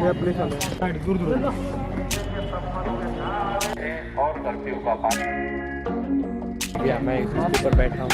दूर दूर और कर्फ्यू का मैं इसके ऊपर बैठा हूँ।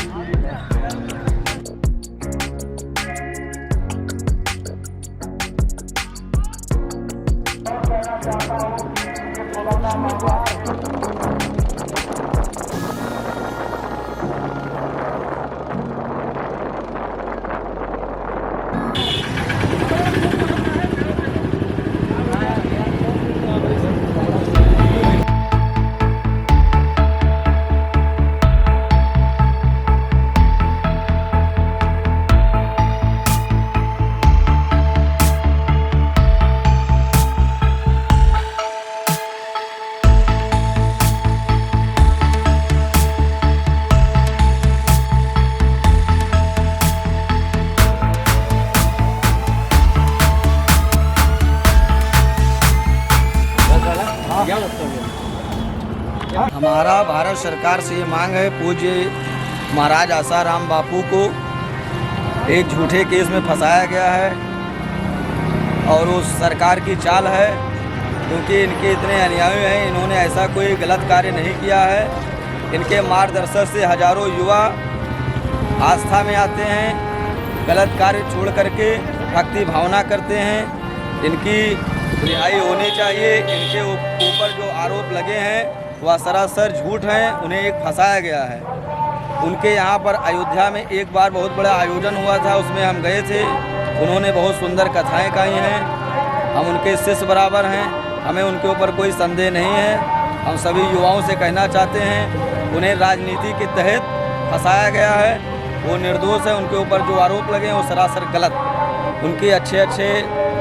हमारा भारत सरकार से ये मांग है, पूज्य महाराज आसाराम बापू को एक झूठे केस में फंसाया गया है और उस सरकार की चाल है, क्योंकि इनके इतने अनुयायी हैं, इन्होंने ऐसा कोई गलत कार्य नहीं किया है। इनके मार्गदर्शन से हजारों युवा आस्था में आते हैं, गलत कार्य छोड़ करके भक्ति भावना करते हैं। इनकी रिहाई होनी चाहिए। इनके ऊपर जो आरोप लगे हैं वह सरासर झूठ हैं, उन्हें एक फंसाया गया है। उनके यहाँ पर अयोध्या में एक बार बहुत बड़ा आयोजन हुआ था, उसमें हम गए थे। उन्होंने बहुत सुंदर कथाएं कही हैं, हम उनके शिष्य बराबर हैं, हमें उनके ऊपर कोई संदेह नहीं है। हम सभी युवाओं से कहना चाहते हैं, उन्हें राजनीति के तहत फंसाया गया है, वो निर्दोष है। उनके ऊपर जो आरोप लगे हैं वो सरासर गलत। उनके अच्छे अच्छे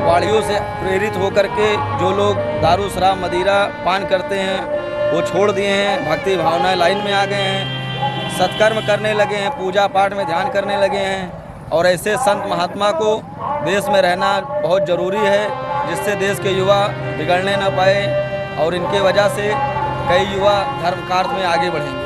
वाणियों से प्रेरित होकर के जो लोग दारू शराब मदिरा पान करते हैं वो छोड़ दिए हैं, भक्ति भावना लाइन में आ गए हैं, सत्कर्म करने लगे हैं, पूजा पाठ में ध्यान करने लगे हैं। और ऐसे संत महात्मा को देश में रहना बहुत ज़रूरी है, जिससे देश के युवा बिगड़ने न पाए और इनके वजह से कई युवा धर्म कार्य में आगे बढ़ेंगे।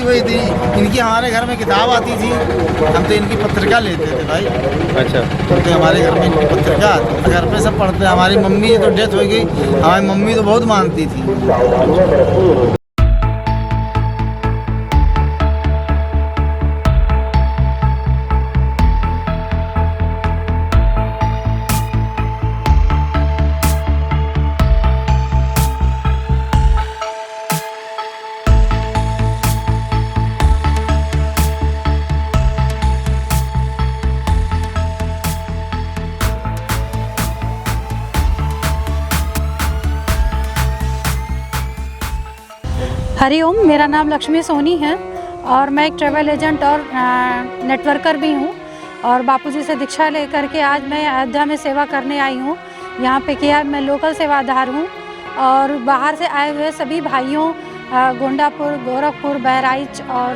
वही थी इनकी। हमारे घर में किताब आती थी, हम तो इनकी पत्रिका लेते थे भाई। अच्छा, क्योंकि हमारे घर में इनकी पत्रिका आती थी, घर पे सब पढ़ते। हमारी मम्मी तो डेथ हो गई, हमारी मम्मी तो बहुत मानती थी। हरिओम, मेरा नाम लक्ष्मी सोनी है और मैं एक ट्रैवल एजेंट और नेटवर्कर भी हूँ। और बापूजी से दीक्षा लेकर के आज मैं अयोध्या में सेवा करने आई हूँ। यहाँ पे किया मैं लोकल सेवादार हूँ और बाहर से आए हुए सभी भाइयों, गोंडापुर, गोरखपुर, बहराइच और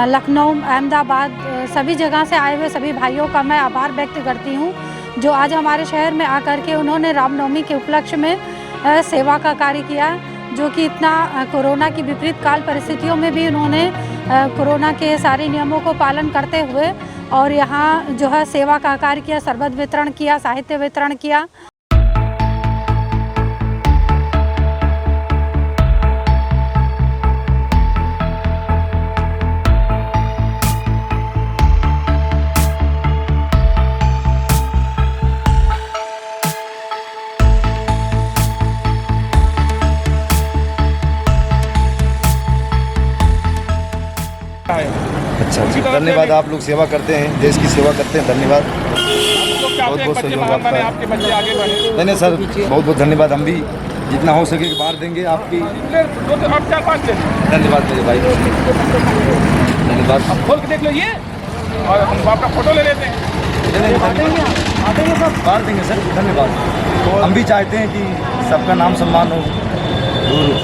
लखनऊ, अहमदाबाद, सभी जगह से आए हुए सभी भाइयों का मैं आभार व्यक्त करती हूँ, जो आज हमारे शहर में आकर के उन्होंने रामनवमी के उपलक्ष्य में सेवा का कार्य किया, जो कि इतना कोरोना की विपरीत काल परिस्थितियों में भी उन्होंने कोरोना के सारे नियमों को पालन करते हुए और यहाँ जो है सेवा का कार्य किया, शरबत वितरण किया, साहित्य वितरण किया। अच्छा जी, धन्यवाद। आप लोग सेवा करते हैं, देश की सेवा करते हैं, धन्यवाद। बहुत बहुत सहयोग आपका। नहीं नहीं सर, बहुत बहुत धन्यवाद। हम भी जितना हो सके बाहर देंगे आपकी। धन्यवाद मेरे भाई, धन्यवाद। खोल के देख लो ये, और हम आपका फोटो ले लेते हैं। बाहर देंगे सर, धन्यवाद। हम भी चाहते हैं कि सबका नाम सम्मान हो, दूर हो।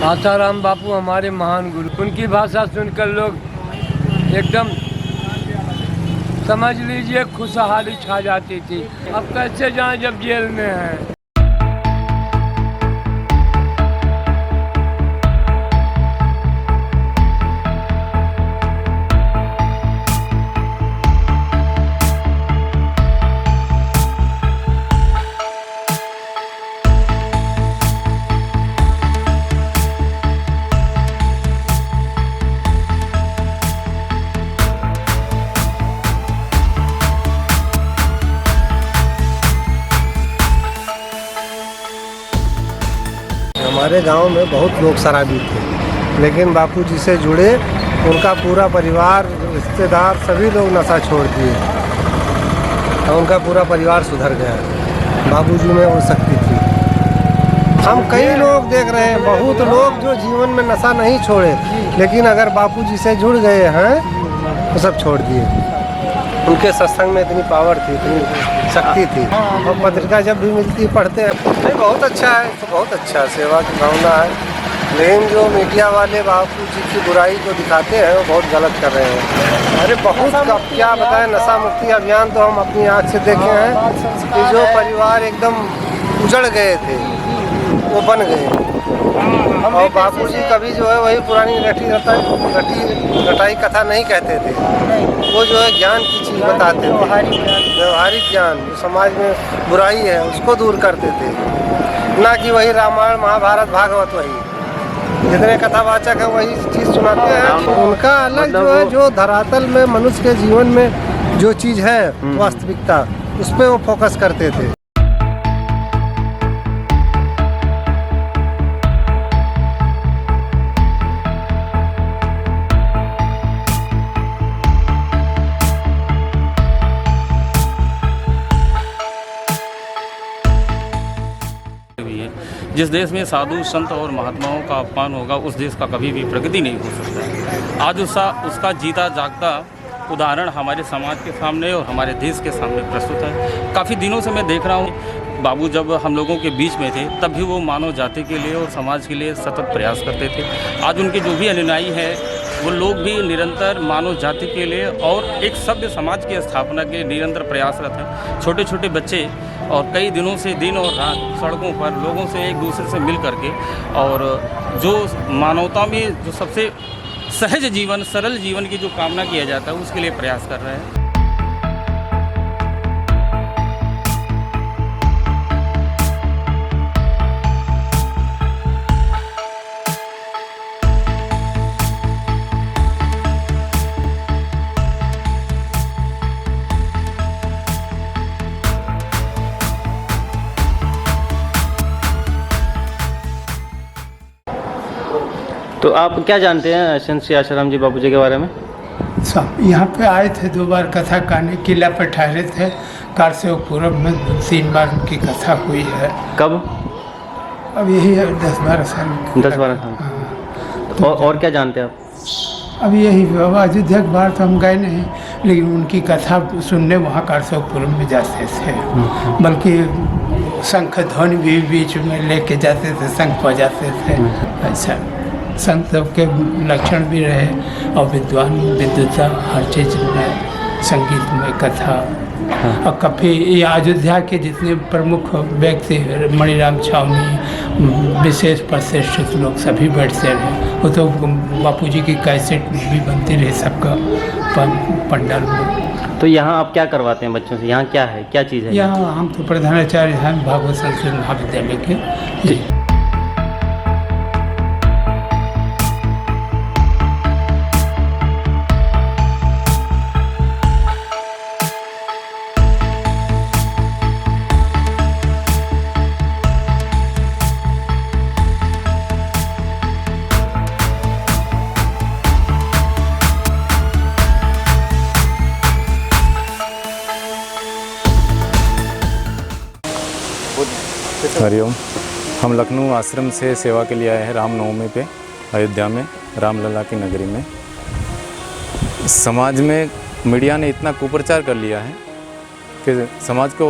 आसाराम बापू हमारे महान गुरु, उनकी भाषा सुनकर लोग एकदम समझ लीजिए खुशहाली छा जाती थी। अब कैसे जाएं जब जेल में हैं। हमारे गांव में बहुत लोग शराबी थे, लेकिन बापूजी से जुड़े उनका पूरा परिवार, रिश्तेदार सभी लोग नशा छोड़ दिए और उनका पूरा परिवार सुधर गया। बापूजी में वो शक्ति थी। हम कई लोग देख रहे हैं, बहुत लोग जो जीवन में नशा नहीं छोड़े, लेकिन अगर बापूजी से जुड़ गए हैं तो सब छोड़ दिए। उनके सत्संग में इतनी पावर थी, इतनी शक्ति थी। और पत्रिका जब भी मिलती है पढ़ते हैं, नहीं बहुत अच्छा है, तो बहुत अच्छा सेवा की भावना है। लेकिन जो मीडिया वाले बापूजी की बुराई जो दिखाते हैं वो बहुत गलत कर रहे हैं। अरे बहुत क्या बताएं, नशा मुक्ति अभियान तो हम अपनी आँख से देखे हैं कि जो परिवार एकदम उजड़ गए थे वो बन गए। और बापूजी कभी जो है वही पुरानी रटाई कथा नहीं कहते थे। वो जो है ज्ञान की चीज़ बताते थे, व्यवहारिक ज्ञान, जो समाज में बुराई है उसको दूर करते थे, ना कि वही रामायण महाभारत भागवत वही जितने कथावाचक है वही चीज़ सुनाते हैं। उनका अलग जो है, जो धरातल में मनुष्य के जीवन में जो चीज़ है वास्तविकता, उस पर वो फोकस करते थे। जिस देश में साधु संत और महात्माओं का अपमान होगा, उस देश का कभी भी प्रगति नहीं हो सकता। आज उसका जीता जागता उदाहरण हमारे समाज के सामने और हमारे देश के सामने प्रस्तुत है। काफ़ी दिनों से मैं देख रहा हूँ, बाबू जब हम लोगों के बीच में थे तब भी वो मानव जाति के लिए और समाज के लिए सतत प्रयास करते थे। आज उनके जो भी अनुयायी हैं वो लोग भी निरंतर मानव जाति के लिए और एक सभ्य समाज की स्थापना के निरंतर प्रयासरत हैं। छोटे छोटे बच्चे और कई दिनों से दिन और रात सड़कों पर लोगों से एक दूसरे से मिल करके और जो मानवता में जो सबसे सहज जीवन, सरल जीवन की जो कामना किया जाता है उसके लिए प्रयास कर रहे हैं। तो आप क्या जानते हैं संत श्री आसाराम जी बापू जी के बारे में? सब यहाँ पे आए थे, 2 बार कथा करने, किला पर ठहरे थे। कारसेवक पूरब में 3 बार उनकी कथा हुई है। कब? अब यही है 10-12 साल। 10-12 साल। हाँ। और क्या जानते हैं आप? अब यही बाबा अयोध्या के बाहर तो हम गए नहीं, लेकिन उनकी कथा सुनने वहाँ कारसेवक पूरब में जाते थे। बल्कि शंख ध्वनि भी बीच में लेके जाते थे, शंख बजाते थे। अच्छा, संत के लक्षण भी रहे और विद्वान विद्वता हर चीज़ में, संगीत में, कथा। और काफ़ी ये अयोध्या के जितने प्रमुख व्यक्ति, मणिराम छावनी, विशेष प्रतिष्ठित लोग सभी बैठते रहे। वो तो बापूजी की कैसेट भी बनती रही सबका पंडाल में। तो यहाँ आप क्या करवाते हैं बच्चों से? यहाँ क्या है, क्या चीज़ है? यहाँ हम तो प्रधानाचार्य हैं भागवत संस्कृत महाविद्यालय के जी। हरिओम। हम लखनऊ आश्रम से सेवा के लिए आए हैं रामनवमी पे अयोध्या में रामलला की नगरी में। समाज में मीडिया ने इतना कुप्रचार कर लिया है कि समाज को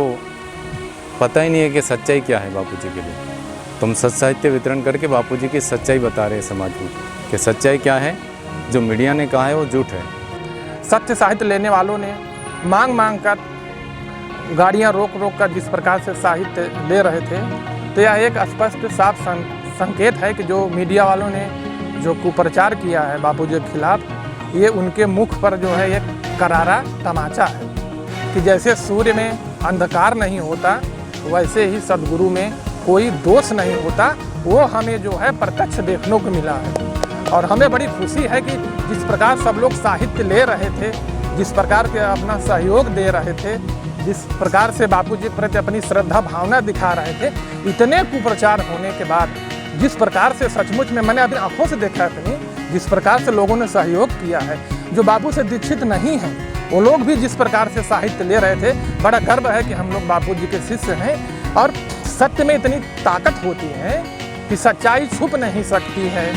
पता ही नहीं है कि सच्चाई क्या है बापूजी के लिए। तो हम सच साहित्य वितरण करके बापूजी की सच्चाई बता रहे हैं समाज को कि सच्चाई क्या है। जो मीडिया ने कहा है वो झूठ है। सत्य साहित्य लेने वालों ने मांग कर गाड़ियां रोक कर जिस प्रकार से साहित्य ले रहे थे, तो यह एक स्पष्ट साफ संकेत है कि जो मीडिया वालों ने जो कुप्रचार किया है बापूजी के खिलाफ, ये उनके मुख पर जो है एक करारा तमाचा है कि जैसे सूर्य में अंधकार नहीं होता वैसे ही सद्गुरु में कोई दोष नहीं होता। वो हमें जो है प्रत्यक्ष देखने को मिला है और हमें बड़ी खुशी है कि जिस प्रकार सब लोग साहित्य ले रहे थे, जिस प्रकार के अपना सहयोग दे रहे थे, जिस प्रकार से बापूजी प्रति अपनी श्रद्धा भावना दिखा रहे थे, इतने कुप्रचार होने के बाद जिस प्रकार से सचमुच में मैंने अपनी आंखों से देखा अपनी जिस प्रकार से लोगों ने सहयोग किया है, जो बापू से दीक्षित नहीं हैं वो लोग भी जिस प्रकार से साहित्य ले रहे थे, बड़ा गर्व है कि हम लोग बापूजी के शिष्य हैं। और सत्य में इतनी ताकत होती है कि सच्चाई छुप नहीं सकती है,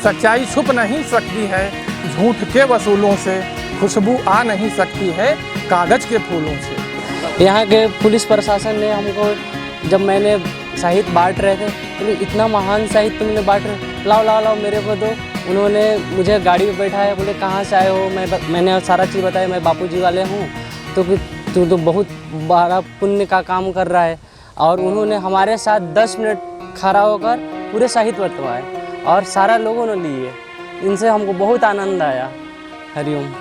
सच्चाई छुप नहीं सकती है। झूठ के वसूलों से खुशबू आ नहीं सकती है कागज के फूलों से। यहाँ के पुलिस प्रशासन ने हमको जब मैंने साहित्य बांट रहे थे तो इतना महान साहित्य तुमने बांट रहे, लाओ मेरे को दो। उन्होंने मुझे गाड़ी में बैठाया, बोले कहाँ से आए हो? मैंने सारा चीज़ बताया, मैं बापूजी वाले हूँ। तो तू तो बहुत बड़ा पुण्य का काम कर रहा है। और उन्होंने हमारे साथ 10 मिनट खड़ा होकर पूरे साहित्य बंटवाए और सारा लोगों ने लिए। इनसे हमको बहुत आनंद आया। हरिओम।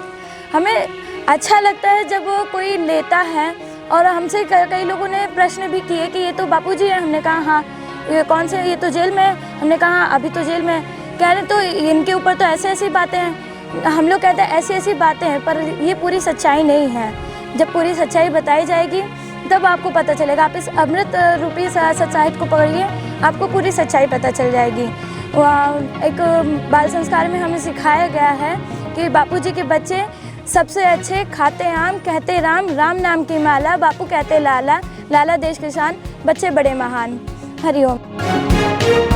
हमें अच्छा लगता है जब वो कोई लेता है। और हमसे कई लोगों ने प्रश्न भी किए कि ये तो बापूजी है। हमने कहा हाँ। ये कौन से? ये तो जेल में है। हमने कहा अभी तो जेल में कह रहे तो इनके ऊपर तो ऐसी बातें हैं। हम लोग कहते हैं ऐसी बातें हैं, पर ये पूरी सच्चाई नहीं है। जब पूरी सच्चाई बताई जाएगी तब आपको पता चलेगा। आप इस अमृत रूपी सच साहित्य को पकड़िए, आपको पूरी सच्चाई पता चल जाएगी। एक बाल संस्कार में हमें सिखाया गया है कि बापूजी के बच्चे सबसे अच्छे, खाते आम, कहते राम, राम नाम की माला, बापू कहते लाला, लाला देश किसान, बच्चे बड़े महान। हरिओम।